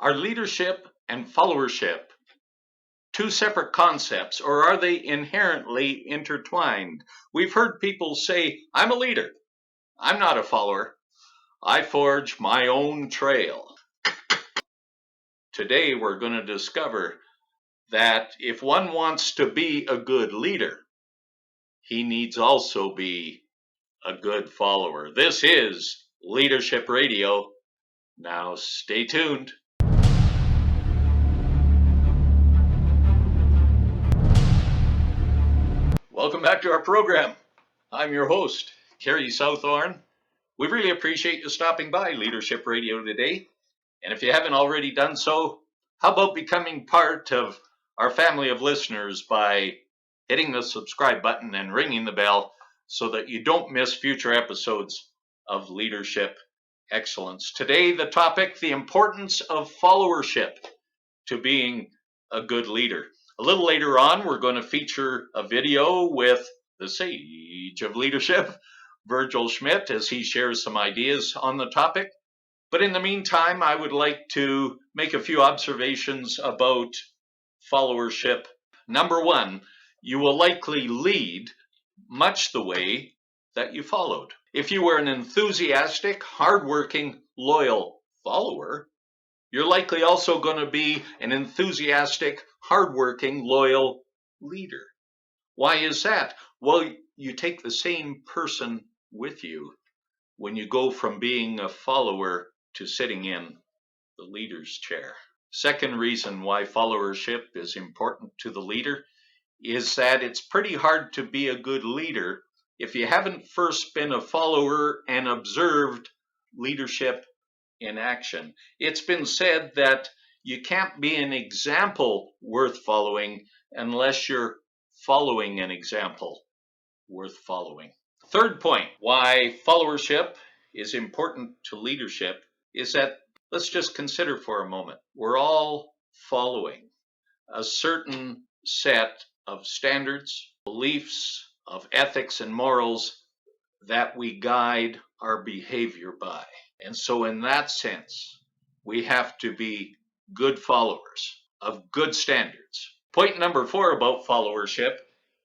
Are leadership and followership two separate concepts, or are they inherently intertwined? We've heard people say, I'm a leader, I'm not a follower. I forge my own trail. Today we're going to discover that if one wants to be a good leader, he needs also be a good follower. This is Leadership Radio. Now stay tuned. Welcome back to our program. I'm your host, Kerry Southorn. We really appreciate you stopping by Leadership Radio today. And if you haven't already done so, how about becoming part of our family of listeners by hitting the subscribe button and ringing the bell so that you don't miss future episodes of Leadership Excellence. Today, the topic, the importance of followership to being a good leader. A little later on, we're going to feature a video with the sage of leadership, Vergil Schmidt, as he shares some ideas on the topic. But in the meantime, I would like to make a few observations about followership. Number one, you will likely lead much the way that you followed. If you were an enthusiastic, hardworking, loyal follower, you're likely also going to be an enthusiastic, hardworking, loyal leader. Why is that? Well, you take the same person with you when you go from being a follower to sitting in the leader's chair. Second reason why followership is important to the leader is that it's pretty hard to be a good leader if you haven't first been a follower and observed leadership in action. It's been said that you can't be an example worth following unless you're following an example worth following. Third point, why followership is important to leadership is that, let's just consider for a moment, we're all following a certain set of standards, beliefs, of ethics and morals that we guide our behavior by. And so in that sense, we have to be good followers of good standards. Point number 4 about followership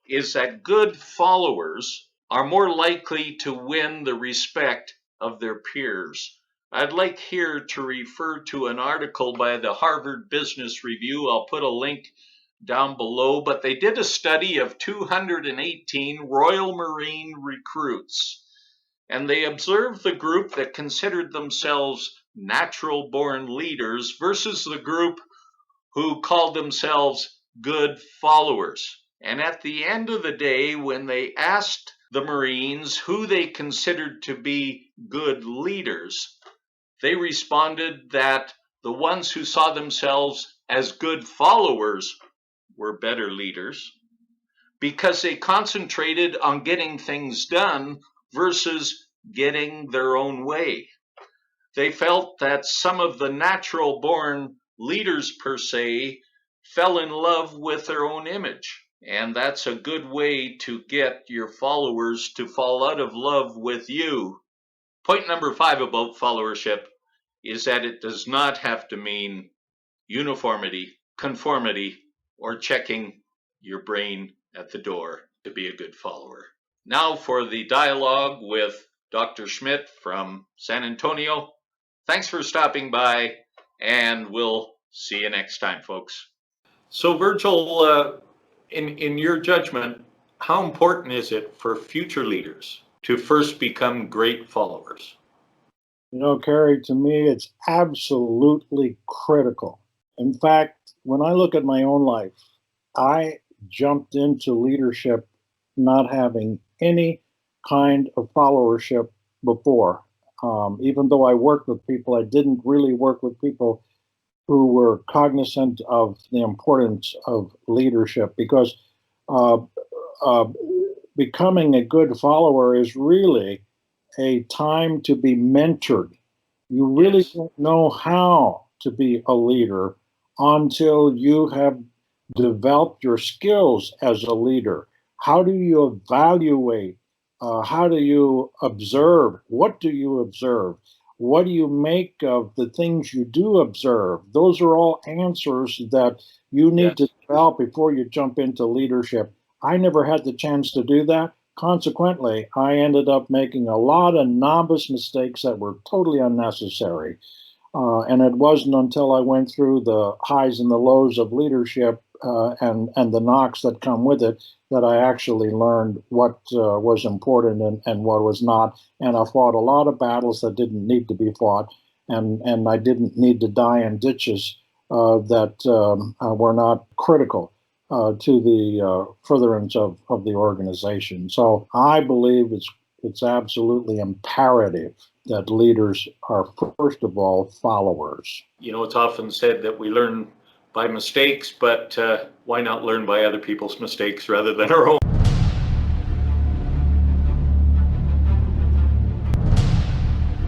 is that good followers are more likely to win the respect of their peers. I'd like here to refer to an article by the Harvard Business Review. I'll put a link down below, but they did a study of 218 Royal Marine recruits, and they observed the group that considered themselves natural-born leaders versus the group who called themselves good followers. And at the end of the day, when they asked the Marines who they considered to be good leaders, they responded that the ones who saw themselves as good followers were better leaders because they concentrated on getting things done versus getting their own way. They felt that some of the natural born leaders per se fell in love with their own image. And that's a good way to get your followers to fall out of love with you. Point number 5 about followership is that it does not have to mean uniformity, conformity, or checking your brain at the door to be a good follower. Now for the dialogue with Dr. Schmidt from San Antonio. Thanks for stopping by, and we'll see you next time, folks. So Vergil, in your judgment, how important is it for future leaders to first become great followers? You know, Kerry, to me, it's absolutely critical. In fact, when I look at my own life, I jumped into leadership not having any kind of followership before. Even though I worked with people, I didn't really work with people who were cognizant of the importance of leadership, because becoming a good follower is really a time to be mentored. You really don't know how to be a leader until you have developed your skills as a leader. How do you evaluate? How do you observe? What do you observe? What do you make of the things you do observe? Those are all answers that you need to develop before you jump into leadership. I never had the chance to do that. Consequently, I ended up making a lot of novice mistakes that were totally unnecessary. And it wasn't until I went through the highs and the lows of leadership and the knocks that come with it that I actually learned what was important and what was not. And I fought a lot of battles that didn't need to be fought, and I didn't need to die in ditches that were not critical to the furtherance of the organization. So I believe it's absolutely imperative that leaders are, first of all, followers. You know, it's often said that we learn by mistakes, but why not learn by other people's mistakes rather than our own?